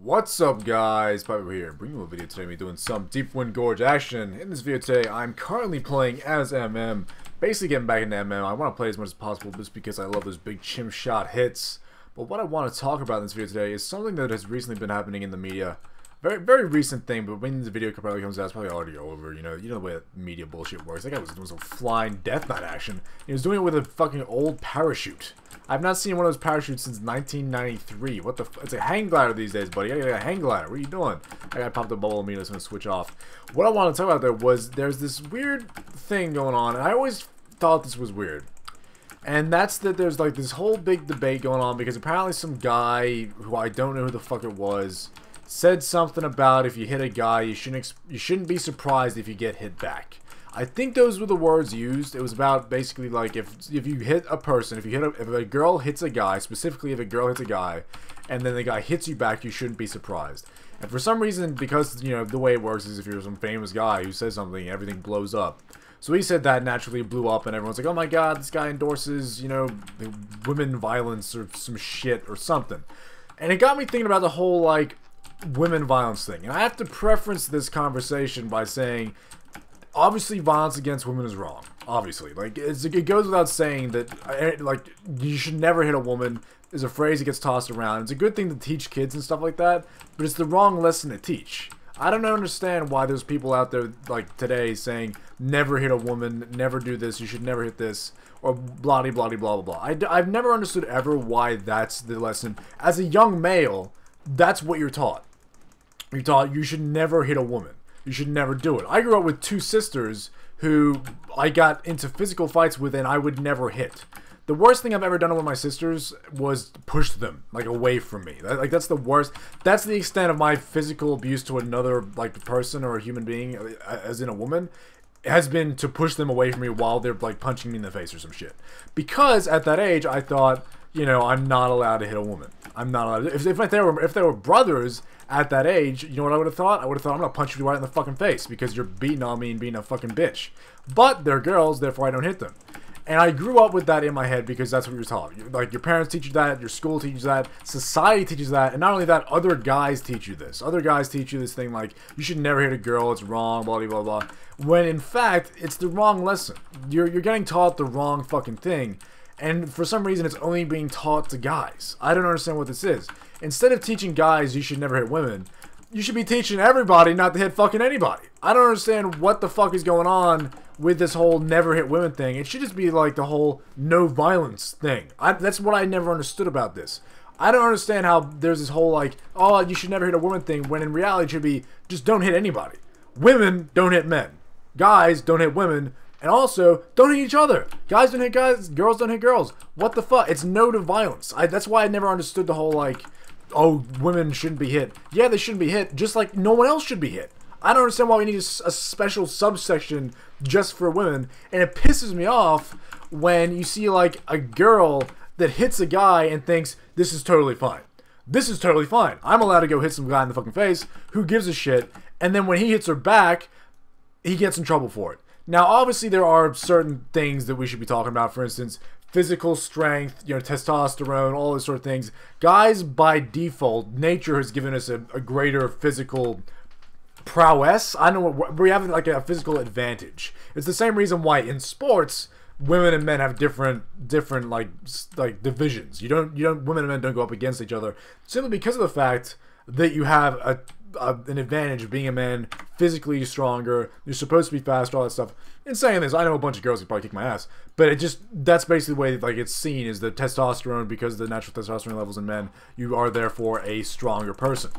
What's up, guys? Pypo here, bringing you a video today. We're doing some Deep Wind Gorge action. In this video today, I'm currently playing as MM, basically getting back into MM. I want to play as much as possible just because I love those big chimp shot hits. But what I want to talk about in this video today is something that has recently been happening in the media. Very recent thing, but when the video probably comes out, it's probably already over. You know the way that media bullshit works. That guy was doing some flying Death Knight action. He was doing it with a fucking old parachute. I've not seen one of those parachutes since 1993. What the It's a hang glider these days, buddy. I got a hang glider. What are you doing? I gotta pop the bubble immediately, so I'm gonna switch off. What I want to talk about there was there's this weird thing going on, and I always thought this was weird. And that's that there's like this whole big debate going on because apparently some guy, who I don't know who the fuck it was, said something about if you hit a guy, you shouldn't be surprised if you get hit back. I think those were the words used. It was about basically like if you hit a person, if a girl hits a guy, specifically if a girl hits a guy, and then the guy hits you back, you shouldn't be surprised. And for some reason, because you know the way it works is if you're some famous guy who says something, everything blows up. So he said that, naturally blew up, and everyone's like, oh my god, this guy endorses, you know, women violence or some shit or something. And it got me thinking about the whole like women violence thing. And I have to preference this conversation by saying, obviously, violence against women is wrong. Obviously, like it goes without saying that like you should never hit a woman. Is a phrase that gets tossed around. It's a good thing to teach kids and stuff like that, but it's the wrong lesson to teach. I don't understand why there's people out there like today saying never hit a woman, never do this, you should never hit this, or blah blah blah blah blah. I've never understood ever why that's the lesson. As a young male, that's what you're taught. You're taught you should never hit a woman. You should never do it. I grew up with two sisters who I got into physical fights with and I would never hit. The worst thing I've ever done with my sisters was push them, like, away from me. Like, that's the worst. That's the extent of my physical abuse to another, like, person or a human being, as in a woman, has been to push them away from me while they're, like, punching me in the face or some shit. Because at that age, I thought, you know, I'm not allowed to hit a woman. I'm not allowed to. If they were brothers at that age, you know what I would have thought? I would have thought, I'm going to punch you right in the fucking face because you're beating on me and being a fucking bitch. But they're girls, therefore I don't hit them. And I grew up with that in my head because that's what you're taught. Like, your parents teach you that, your school teaches that, society teaches that, and not only that, other guys teach you this. Other guys teach you this thing like, you should never hit a girl, it's wrong, blah, blah, blah, blah. When, in fact, it's the wrong lesson. You're getting taught the wrong fucking thing. And for some reason, it's only being taught to guys. I don't understand what this is. Instead of teaching guys you should never hit women, you should be teaching everybody not to hit fucking anybody. I don't understand what the fuck is going on with this whole never hit women thing. It should just be like the whole no violence thing. That's what I never understood about this. I don't understand how there's this whole like, oh, you should never hit a woman thing, when in reality it should be just don't hit anybody. Women don't hit men. Guys don't hit women. And also, don't hit each other. Guys don't hit guys, girls don't hit girls. What the fuck? It's no to violence. That's why I never understood the whole like, oh, women shouldn't be hit. Yeah, they shouldn't be hit, just like no one else should be hit. I don't understand why we need a special subsection just for women. And it pisses me off when you see like a girl that hits a guy and thinks, this is totally fine. This is totally fine. I'm allowed to go hit some guy in the fucking face. Who gives a shit? And then when he hits her back, he gets in trouble for it. Now, obviously, there are certain things that we should be talking about. For instance, physical strength, you know, testosterone, all those sort of things. Guys, by default, nature has given us a greater physical prowess. I don't know, we have like a physical advantage. It's the same reason why in sports, women and men have different like divisions. Women and men don't go up against each other simply because of the fact that you have an advantage of being a man, physically stronger, you're supposed to be faster, all that stuff. In saying this, I know a bunch of girls who probably kick my ass, but that's basically the way like it's seen, is the testosterone, because of the natural testosterone levels in men, you are therefore a stronger person.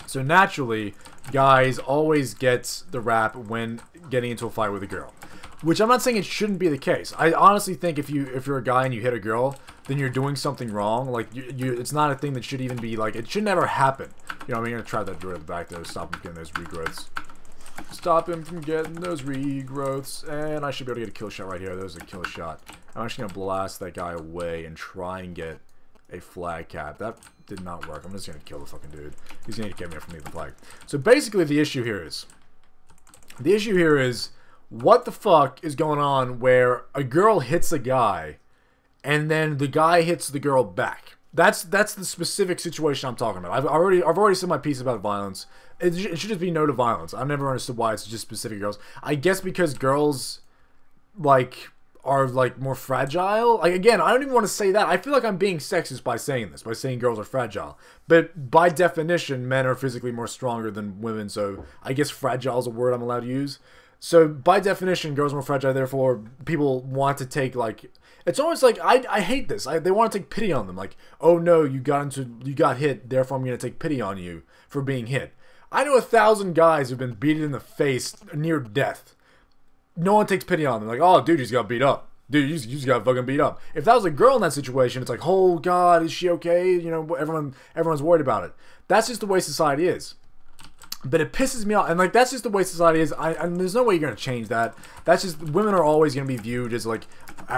So naturally, guys always get the rap when getting into a fight with a girl. Which I'm not saying it shouldn't be the case. I honestly think if you're a guy and you hit a girl, then you're doing something wrong. Like, it's not a thing that should even be, like, it should never happen. You know, I'm going to try that droid back there to stop him from getting those regrowths. Stop him from getting those regrowths. And I should be able to get a kill shot right here. There's a kill shot. I'm actually going to blast that guy away and try and get a flag cap. That did not work. I'm just going to kill the fucking dude. He's going to get me from me the flag. So basically the issue here is, what the fuck is going on where a girl hits a guy and then the guy hits the girl back? That's the specific situation I'm talking about. I've already said my piece about violence. It should just be no to violence. I've never understood why it's just specific girls. I guess because girls like are like more fragile. Like again, I don't even want to say that. I feel like I'm being sexist by saying this, by saying girls are fragile. But by definition, men are physically more stronger than women. So I guess fragile is a word I'm allowed to use. So by definition, girls are more fragile. Therefore, people want to take like. It's almost like I hate this. They want to take pity on them. Like, oh no, you got hit. Therefore, I'm gonna take pity on you for being hit. I know 1,000 guys who've been beaten in the face near death. No one takes pity on them. Like, oh dude, you just got beat up. Dude, you just got fucking beat up. If that was a girl in that situation, it's like, oh god, is she okay? You know, everyone's worried about it. That's just the way society is. But it pisses me off, and like that's just the way society is. And there's no way you're gonna change that. That's just women are always gonna be viewed as like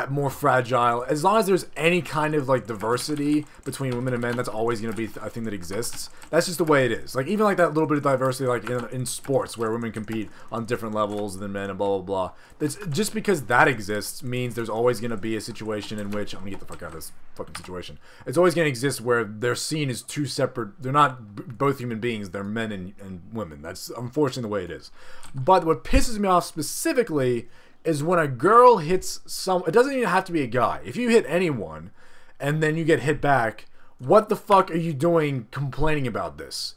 more fragile. As long as there's any kind of like diversity between women and men, that's always gonna be a thing that exists. That's just the way it is. Like even like that little bit of diversity, like in sports where women compete on different levels than men and blah blah blah. That's just because that exists means there's always gonna be a situation in which I'm gonna get the fuck out of this fucking situation. It's always gonna exist where they're seen as two separate. They're not both human beings. They're men and women. That's unfortunately the way it is. But what pisses me off specifically is when a girl hits some. It doesn't even have to be a guy. If you hit anyone and then you get hit back, what the fuck are you doing complaining about this?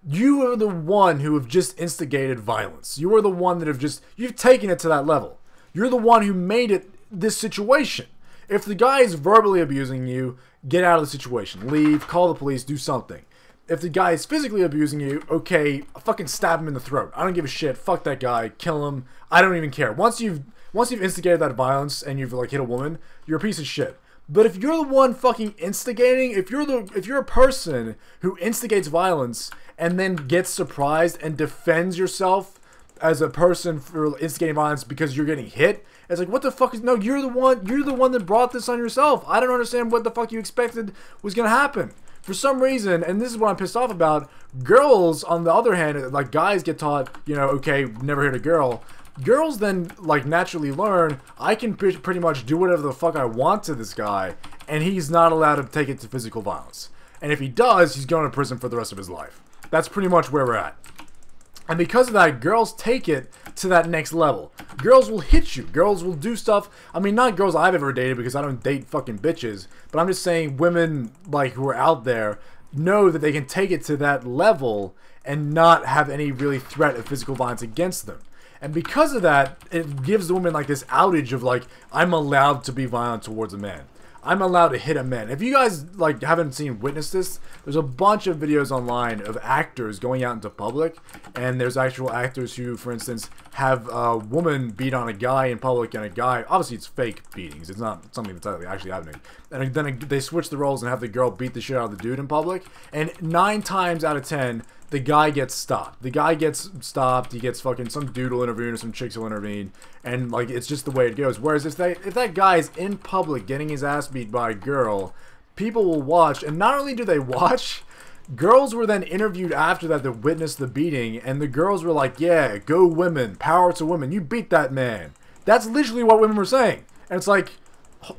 You are the one who have just instigated violence. You are the one that you've taken it to that level. You're the one who made it this situation. If the guy is verbally abusing you, get out of the situation. Leave, call the police, do something. If the guy is physically abusing you, okay, fucking stab him in the throat. I don't give a shit. Fuck that guy. Kill him. I don't even care. Once you've instigated that violence and you've like hit a woman, you're a piece of shit. But if you're the one fucking instigating, if you're a person who instigates violence and then gets surprised and defends yourself as a person for instigating violence because you're getting hit, it's like, what the fuck is... No, you're the one that brought this on yourself. I don't understand what the fuck you expected was gonna happen. For some reason, and this is what I'm pissed off about, girls, on the other hand, like guys get taught, you know, okay, never hit a girl. Girls then, like, naturally learn, I can pretty much do whatever the fuck I want to this guy, and he's not allowed to take it to physical violence. And if he does, he's going to prison for the rest of his life. That's pretty much where we're at. And because of that, girls take it to that next level. Girls will hit you. Girls will do stuff. I mean, not girls I've ever dated because I don't date fucking bitches. But I'm just saying women like who are out there know that they can take it to that level and not have any really threat of physical violence against them. And because of that, it gives the woman like this outage of like, I'm allowed to be violent towards a man. I'm allowed to hit a man. If you guys like haven't witnessed this, there's a bunch of videos online of actors going out into public, and there's actual actors who, for instance, have a woman beat on a guy in public, and a guy, obviously it's fake beatings, it's not something that's actually happening, and then they switch the roles and have the girl beat the shit out of the dude in public, and 9 times out of 10, the guy gets stopped. The guy gets stopped. He gets fucking some dude will intervene or some chicks will intervene, and like it's just the way it goes. Whereas if that guy is in public getting his ass beat by a girl, people will watch, and not only do they watch, girls were then interviewed after that witnessed the beating, and the girls were like, "Yeah, go women, power to women. You beat that man." That's literally what women were saying, and it's like,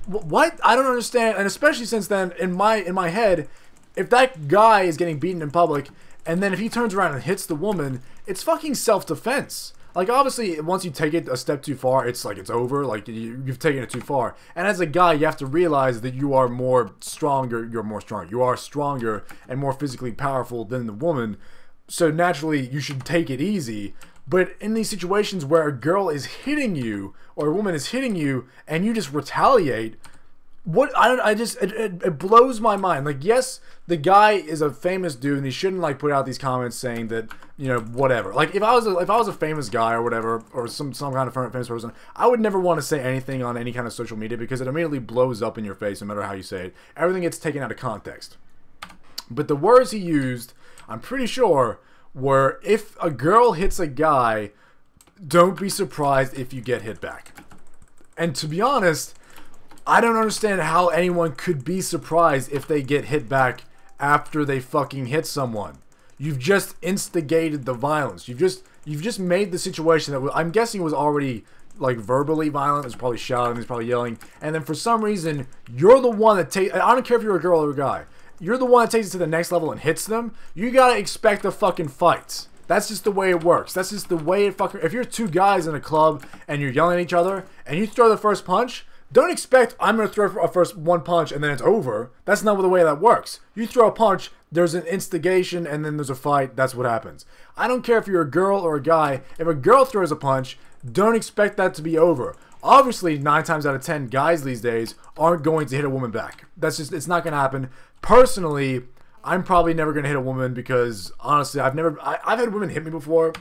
what? I don't understand. And especially since then, in my head, if that guy is getting beaten in public, and then if he turns around and hits the woman, it's fucking self-defense. Like, obviously, once you take it a step too far, it's like, it's over. Like, you've taken it too far. And as a guy, you have to realize that you are more stronger. You're more strong. You are stronger and more physically powerful than the woman. So, naturally, you should take it easy. But in these situations where a girl is hitting you, or a woman is hitting you, and you just retaliate... It blows my mind. Like, yes, the guy is a famous dude, and he shouldn't like put out these comments saying that, you know, whatever. Like, if I was a famous guy or whatever, or some kind of famous person, I would never want to say anything on any kind of social media because it immediately blows up in your face no matter how you say it. Everything gets taken out of context. But the words he used, I'm pretty sure, were, if a girl hits a guy, don't be surprised if you get hit back. And to be honest, I don't understand how anyone could be surprised if they get hit back after they fucking hit someone. You've just instigated the violence. You've just made the situation that I'm guessing was already like verbally violent. There's probably shouting, there's probably yelling, and then for some reason you're the one that I don't care if you're a girl or a guy. you're the one that takes it to the next level and hits them, you gotta expect a fucking fight. That's just the way it works. That's just the way it fucking... If you're two guys in a club and you're yelling at each other and you throw the first punch, don't expect I'm going to throw a first one punch and then it's over. That's not the way that works. You throw a punch, there's an instigation, and then there's a fight. That's what happens. I don't care if you're a girl or a guy. If a girl throws a punch, don't expect that to be over. Obviously, 9 times out of 10, guys these days aren't going to hit a woman back. That's just... It's not going to happen. Personally... I'm probably never going to hit a woman because, honestly, I've had women hit me before.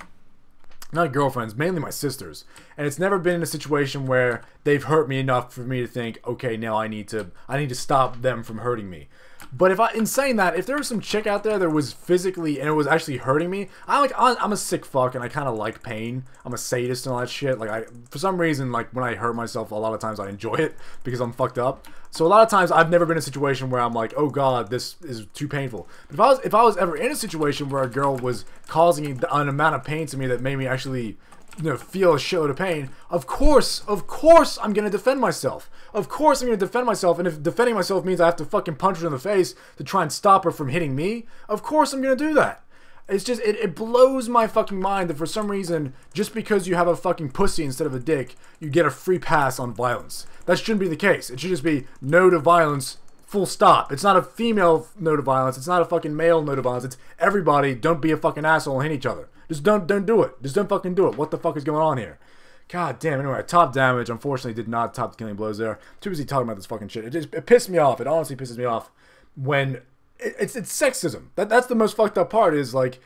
Not girlfriends, mainly my sisters. And it's never been in a situation where they've hurt me enough for me to think, okay, now I need to stop them from hurting me. But in saying that, if there was some chick out there that was physically, and it was actually hurting me, I'm a sick fuck and I kind of like pain. I'm a sadist and all that shit. Like, for some reason, like, when I hurt myself, a lot of times I enjoy it because I'm fucked up. So a lot of times I've never been in a situation where I'm like, oh god, this is too painful. But if I was ever in a situation where a girl was causing an amount of pain to me that made me actually, you know, feel a shitload of pain, of course I'm gonna defend myself. Of course I'm gonna defend myself, and if defending myself means I have to fucking punch her in the face to try and stop her from hitting me, of course I'm gonna do that. It's just, it blows my fucking mind that for some reason, just because you have a fucking pussy instead of a dick, you get a free pass on violence. That shouldn't be the case. It should just be no to violence, full stop. It's not a female no to violence. It's not a fucking male no to violence. It's everybody, don't be a fucking asshole and hit each other. Just don't do it. Just don't fucking do it. What the fuck is going on here? God damn. Anyway, top damage, unfortunately, did not top the killing blows there. Too busy talking about this fucking shit. It pissed me off. It honestly pisses me off when it's sexism. That's the most fucked up part is, like,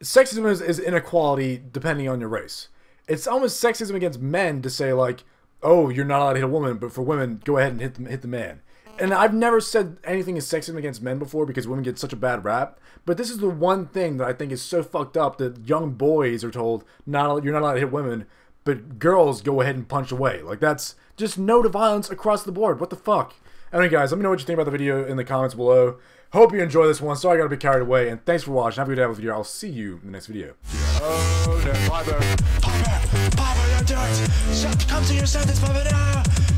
sexism is inequality depending on your race. It's almost sexism against men to say, like, oh, you're not allowed to hit a woman, but for women, go ahead and hit the man. And I've never said anything is sexism against men before because women get such a bad rap. But this is the one thing that I think is so fucked up that young boys are told, you're not allowed to hit women, but girls go ahead and punch away. Like, that's just no to violence across the board. What the fuck? Anyway, guys, let me know what you think about the video in the comments below. Hope you enjoy this one. Sorry I got a bit carried away, and thanks for watching. Have a good day with the video. I'll see you in the next video. Oh, no, Pypo, you're dead. Come to your senses, Pypo now.